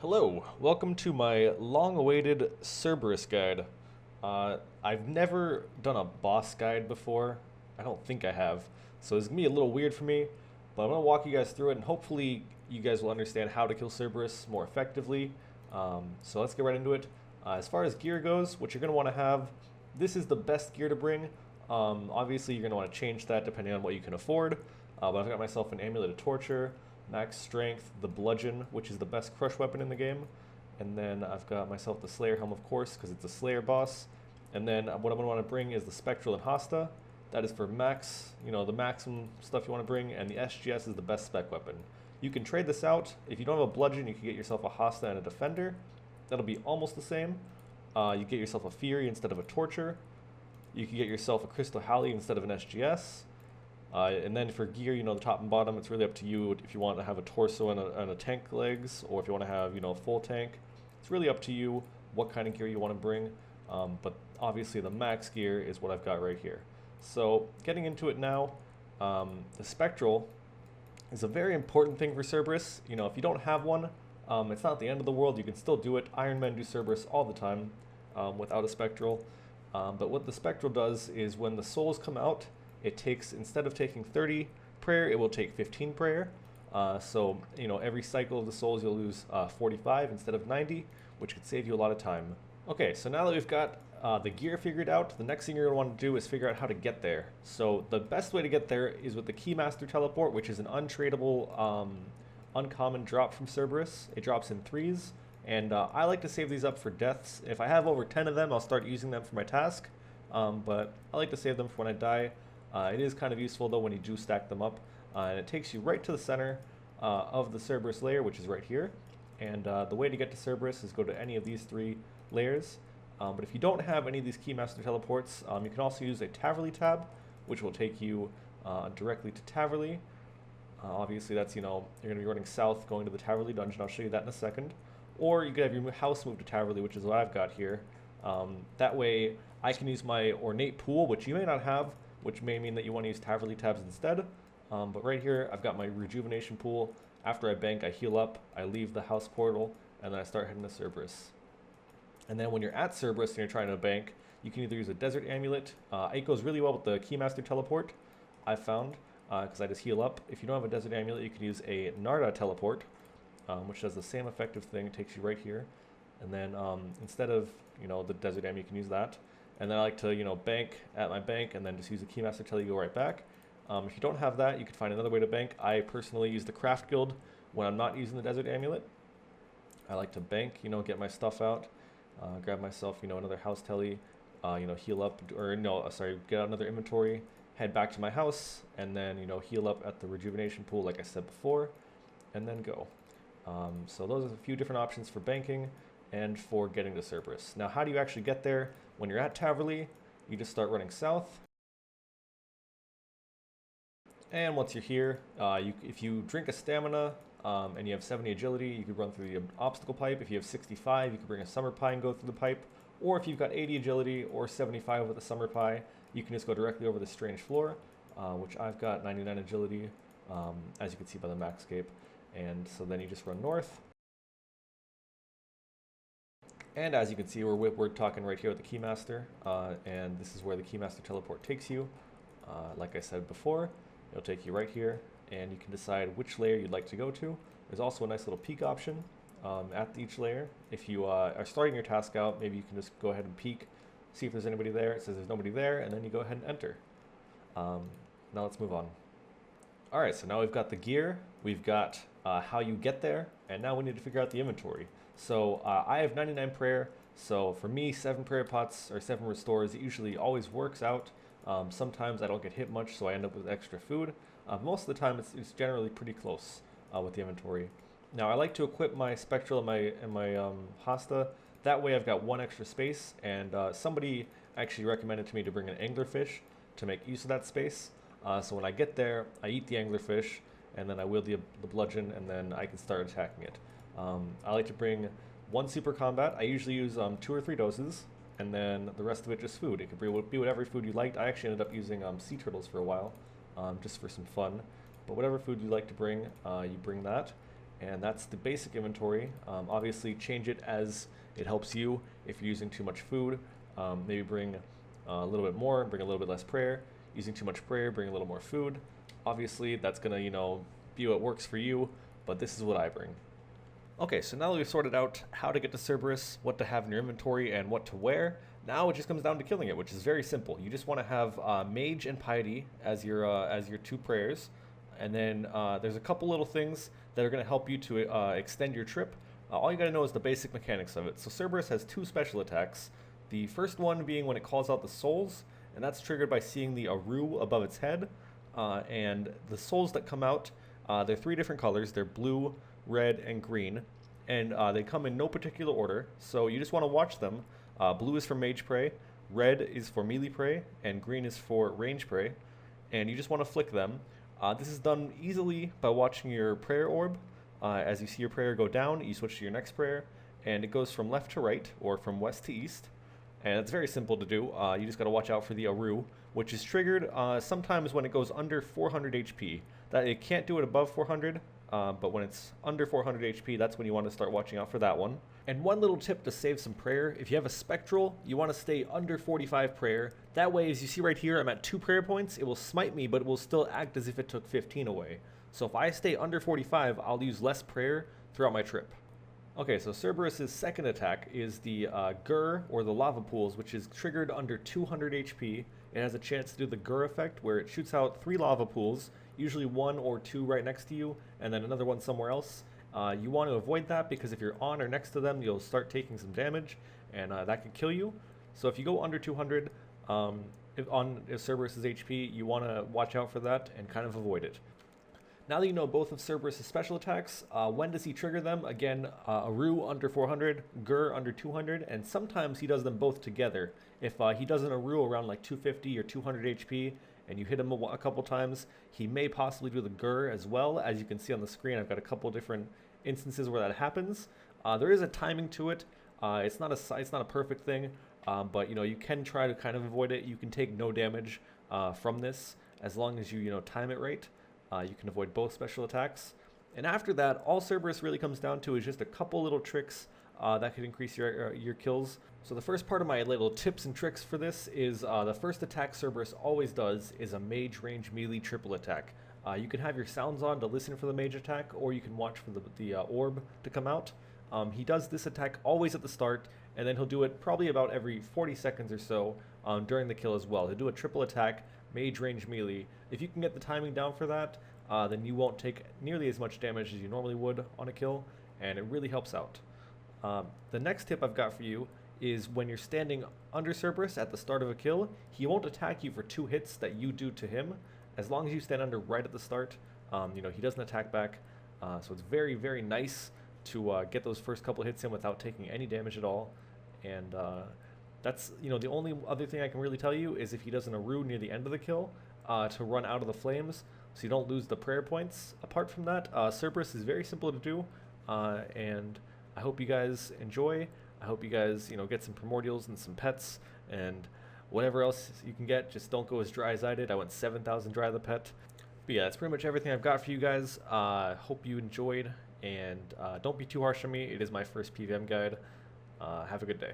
Hello, welcome to my long-awaited Cerberus guide. I've never done a boss guide before. I don't think I have, so it's gonna be a little weird for me, but I'm gonna walk you guys through it, and hopefully you guys will understand how to kill Cerberus more effectively. So let's get right into it. As far as gear goes, what you're gonna want to have, this is the best gear to bring. Obviously, you're gonna want to change that depending on what you can afford. But I've got myself an Amulet of Torture, max strength, the bludgeon, which is the best crush weapon in the game, and then I've got myself the Slayer helm, of course, because it's a Slayer boss. And then what I'm going to want to bring is the Spectral and Hasta. That is for max, the maximum stuff you want to bring, and the SGS is the best spec weapon. You can trade this out. If you don't have a bludgeon, you can get yourself a Hasta and a Defender. That'll be almost the same. You get yourself a Fury instead of a Torture. You can get yourself a Crystal Halley instead of an SGS. And then for gear, the top and bottom, it's really up to you if you want to have a torso and a tank legs, or if you want to have, a full tank. It's really up to you what kind of gear you want to bring. But obviously the max gear is what I've got right here. So getting into it now, the Spectral is a very important thing for Cerberus. If you don't have one, it's not the end of the world. You can still do it. Iron Men do Cerberus all the time without a Spectral. But what the Spectral does is when the souls come out, it takes, instead of taking 30 prayer, it will take 15 prayer. So, every cycle of the souls, you'll lose 45 instead of 90, which could save you a lot of time. Okay, so now that we've got the gear figured out, the next thing you're going to want to do is figure out how to get there. So the best way to get there is with the Keymaster Teleport, which is an untradeable uncommon drop from Cerberus. It drops in 3s, and I like to save these up for deaths. If I have over 10 of them, I'll start using them for my task, but I like to save them for when I die. It is kind of useful though when you do stack them up, and it takes you right to the center of the Cerberus layer, which is right here. And the way to get to Cerberus is go to any of these 3 layers. But if you don't have any of these Keymaster teleports, you can also use a Taverley tab, which will take you directly to Taverley. Obviously that's, you're going to be running south going to the Taverley dungeon. I'll show you that in a second. Or you could have your house move to Taverley, which is what I've got here. That way I can use my Ornate Pool, which you may not have, which may mean that you want to use Taverley tabs instead. But right here, I've got my Rejuvenation Pool. After I bank, I heal up, I leave the house portal, and then I start heading to Cerberus. And then when you're at Cerberus and you're trying to bank, you can either use a Desert Amulet. It goes really well with the Keymaster Teleport, I've found, because I just heal up. If you don't have a Desert Amulet, you can use a Narda Teleport, which does the same effective thing. It takes you right here. And then instead of, the Desert Amulet, you can use that. And then I like to, bank at my bank and then just use the Keymaster till you go right back. If you don't have that, you can find another way to bank. I personally use the Craft Guild when I'm not using the Desert Amulet. I like to bank, get my stuff out, grab myself, another house telly, heal up, or no, sorry, get out another inventory, head back to my house, and then, heal up at the Rejuvenation Pool like I said before, and then go. So those are a few different options for banking and for getting to Cerberus. Now, how do you actually get there? When you're at Taverley, you just start running south. And once you're here, if you drink a stamina and you have 70 agility, you could run through the obstacle pipe. If you have 65, you could bring a summer pie and go through the pipe. Or if you've got 80 agility or 75 with a summer pie, you can just go directly over the strange floor, which I've got 99 agility, as you can see by the maxscape. And so then you just run north. And as you can see, we're talking right here with the Keymaster, and this is where the Keymaster Teleport takes you. Like I said before, it'll take you right here, and you can decide which layer you'd like to go to. There's also a nice little peek option at each layer. If you are starting your task out, maybe you can just go ahead and peek, see if there's anybody there. It says there's nobody there, and then you go ahead and enter. Now let's move on. Alright, so now we've got the gear, we've got how you get there, and now we need to figure out the inventory. So I have 99 prayer, so for me 7 prayer pots or 7 restores, it usually always works out. Sometimes I don't get hit much, so I end up with extra food. Most of the time it's generally pretty close with the inventory. Now I like to equip my Spectral and my Hasta. That way I've got 1 extra space, and somebody actually recommended to me to bring an anglerfish to make use of that space. So when I get there, I eat the anglerfish, and then I wield the bludgeon, and then I can start attacking it. I like to bring 1 super combat. I usually use 2 or 3 doses, and then the rest of it just food. It could be whatever food you liked. I actually ended up using sea turtles for a while, just for some fun. But whatever food you like to bring, you bring that. and that's the basic inventory. Obviously, change it as it helps you. If you're using too much food, maybe bring a little bit more, bring a little bit less prayer. Using too much prayer, bring a little more food. Obviously, that's gonna, be what works for you, but this is what I bring. Okay, so now that we've sorted out how to get to Cerberus, what to have in your inventory, and what to wear, now it just comes down to killing it, which is very simple. You just want to have Mage and Piety as your two prayers, and then there's a couple little things that are going to help you to extend your trip. All you got to know is the basic mechanics of it. So Cerberus has two special attacks. The first one being when it calls out the souls, and that's triggered by seeing the Aru above its head. And the souls that come out, they're three different colors. They're blue, red, and green, and they come in no particular order, so you just want to watch them. Blue is for mage prey, red is for melee prey, and green is for range prey, and you just want to flick them. This is done easily by watching your prayer orb. As you see your prayer go down, you switch to your next prayer, and it goes from left to right, or from west to east, and it's very simple to do. You just got to watch out for the Aru, which is triggered sometimes when it goes under 400 HP. That it can't do it above 400, but when it's under 400 HP, that's when you want to start watching out for that one. And one little tip to save some prayer, if you have a Spectral, you want to stay under 45 prayer. That way, as you see right here, I'm at 2 prayer points. It will smite me, but it will still act as if it took 15 away. So if I stay under 45, I'll use less prayer throughout my trip. Okay, so Cerberus' second attack is the Gur, or the Lava Pools, which is triggered under 200 HP. It has a chance to do the Gur effect, where it shoots out 3 lava pools, usually 1 or 2 right next to you, and then another one somewhere else. You want to avoid that because if you're on or next to them, you'll start taking some damage, and that could kill you. So if you go under 200, if Cerberus' HP, you want to watch out for that and kind of avoid it. Now that you know both of Cerberus' special attacks, when does he trigger them? Again, Aru under 400, Gur under 200, and sometimes he does them both together. If he does an Aru around like 250 or 200 HP, and you hit him a couple times, he may possibly do the Gur as well. As you can see on the screen, I've got a couple different instances where that happens. There is a timing to it. It's not a perfect thing, but you can try to kind of avoid it. You can take no damage from this as long as you time it right. You can avoid both special attacks. And after that, all Cerberus really comes down to is just a couple little tricks that could increase your kills. So the first part of my little tips and tricks for this is the first attack Cerberus always does is a mage range melee triple attack. You can have your sounds on to listen for the mage attack, or you can watch for the orb to come out. He does this attack always at the start, and then he'll do it probably about every 40 seconds or so during the kill as well. He'll do a triple attack, mage range melee. If you can get the timing down for that, then you won't take nearly as much damage as you normally would on a kill, and it really helps out. The next tip I've got for you is when you're standing under Cerberus at the start of a kill, he won't attack you for 2 hits that you do to him. As long as you stand under right at the start, he doesn't attack back. So it's very, very nice to get those first couple hits in without taking any damage at all. And that's, the only other thing I can really tell you is if he does an Aru near the end of the kill, to run out of the flames so you don't lose the prayer points. Apart from that, Cerberus is very simple to do, and I hope you guys enjoy. I hope you guys, get some primordials and some pets and whatever else you can get. Just don't go as dry as I did. I went 7,000 dry the pet. But yeah, that's pretty much everything I've got for you guys. Hope you enjoyed, and don't be too harsh on me. It is my first PVM guide. Have a good day.